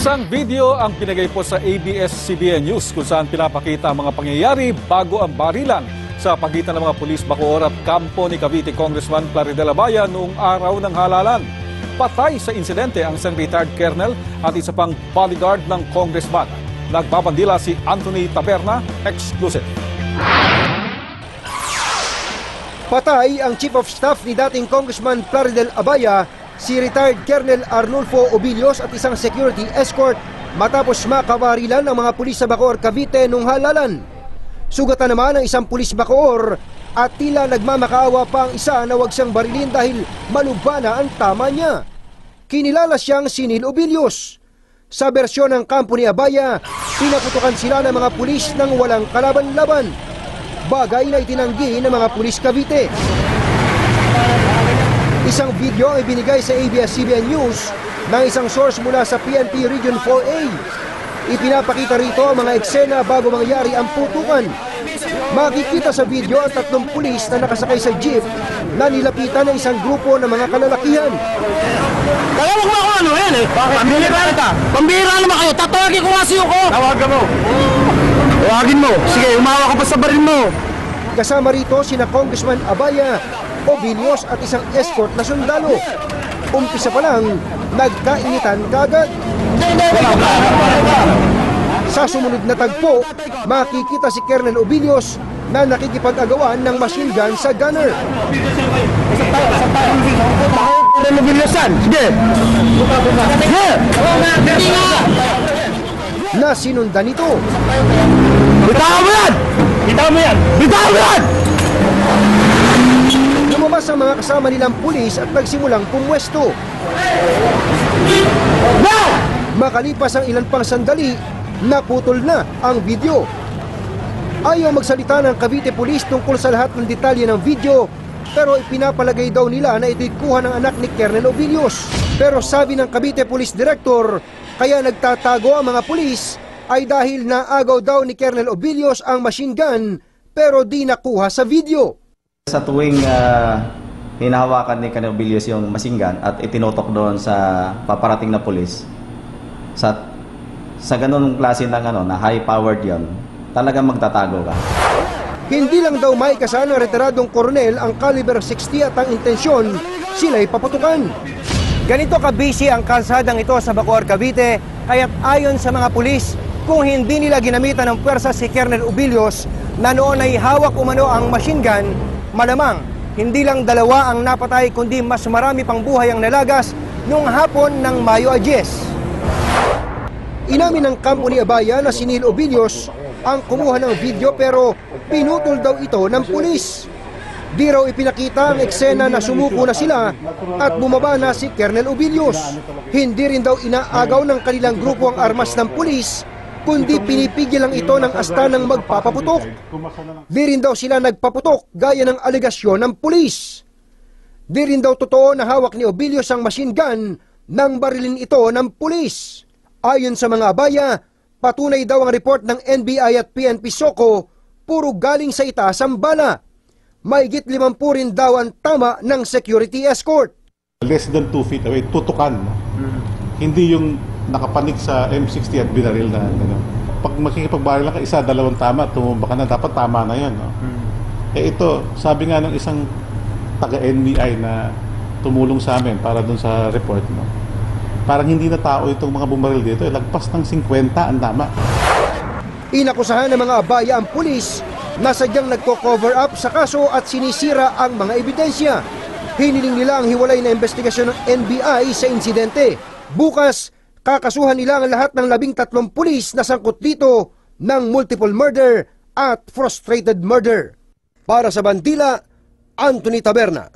Isang video ang pinagay po sa ABS-CBN News kung saan pinapakita ang mga pangyayari bago ang barilan sa pagitan ng mga pulis Bacoor at kampo ni Cavite Congressman Plaridel Abaya noong araw ng halalan. Patay sa insidente ang isang retired colonel at isa pang bodyguard ng congressman. Nagbabandila si Anthony Taberna, exclusive. Patay ang Chief of Staff ni dating Congressman Plaridel Abaya, si retired Colonel Arnulfo Obillos at isang security escort matapos makabarilan ng mga pulis sa Bacoor, Cavite nung halalan. Sugatan naman ang isang pulis Bacoor at tila nagmamakaawa pa ang isa na wag siyang barilin dahil malubana ang tama niya. Kinilala siyang si Neil Obillos. Sa bersyon ng kampo ni Abaya, pinaputukan sila ng mga pulis ng walang kalaban-laban. Bagay na itinanggi ng mga pulis Cavite. Isang video ay binigay sa ABS-CBN News ng isang source mula sa PNP Region 4A. Ipinapakita rito ang mga eksena bago mangyari ang putukan. Makikita sa video ang 3 pulis na nakasakay sa jeep na nilapitan ng isang grupo ng mga kalalakihan. Kaya wag mo ako ano yan eh. Pambira ka. Pambira naman kayo. Tatawagin ko nga siyo ko. Tawagan mo. Tawagin mo. Sige, umawa ka pa sa baril mo. Kasama rito sina Congressman Abaya, Obillos at isang escort na sundalo. Umpisa pa lang, nagkainitan kagad. Sa sumunod na tagpo, makikita si Colonel Obillos na nakikipag-agawan ng machine gun sa gunner. Obillosan, sige. Na sinundan nito. Bitawan mo yan! Bitawan mo yan! Bitawan mo yan! Lumabas ang mga kasama nilang pulis at nagsimulang pumwesto. Makalipas ang ilan pang sandali, naputol na ang video. Ayaw magsalita ng Cavite Police tungkol sa lahat ng detalye ng video, pero ipinapalagay daw nila na ito'y kuha ng anak ni Colonel Obillos. Pero sabi ng Cavite Police Director, kaya nagtatago ang mga pulis ay dahil naagaw daw ni Colonel Obillos ang machine gun pero di nakuha sa video. Sa tuwing hinahawakan ni Colonel Obillos yung machine gun at itinotok doon sa paparating na pulis, sa ganun klase ng na high-powered yon, talagang magtatago ka. Hindi lang daw may kasama ng retiradong koronel ang caliber 60 at ang intensyon, sila'y paputukan. Ganito ka-busy ang kalsadang ito sa Bacoor, Cavite, kaya't ayon sa mga pulis, kung hindi nila ginamitan ng puwersa si Colonel Obillos na noon ay hawak umano ang machine gun, malamang hindi lang 2 ang napatay kundi mas marami pang buhay ang nalagas noong hapon ng Mayo 10. Inamin ng kampo ni Abaya na si Neil Obillos ang kumuha ng video pero pinutol daw ito ng pulis. Di raw ipinakita ang eksena na sumuko na sila at bumaba na si Colonel Obillos. Hindi rin daw inaagaw ng kanilang grupo ang armas ng pulis, kundi pinipigil lang ito ng asta ng magpapaputok. Di rin daw sila nagpaputok gaya ng alegasyon ng pulis. Di rin daw totoo na hawak ni Obillos ang machine gun nang barilin ito ng pulis. Ayon sa mga Abaya, patunay daw ang report ng NBI at PNP SOCO, puro galing sa itaas ang bala. Mahigit 50 rin daw ang tama ng security escort. Less than 2 feet away, tutukan. Hindi yung nakapanik sa M60 at binaril na. Pag makikipagbaril lang ka, 1, 2 tama, tumumba ka na, dapat tama na yan. Ito, sabi nga ng isang taga-NBI na tumulong sa amin para dun sa report, parang hindi na tao itong mga bumaril dito, lagpas ng 50 ang tama. Inakusahan ng mga Abaya ang pulis na sadyang nagko-cover up sa kaso at sinisira ang mga ebidensya. Hiniling nila ang hiwalay na investigasyon ng NBI sa insidente. Bukas, kakasuhan nila ang lahat ng 13 pulis na sangkot dito ng multiple murder at frustrated murder. Para sa Bandila, Anthony Taberna.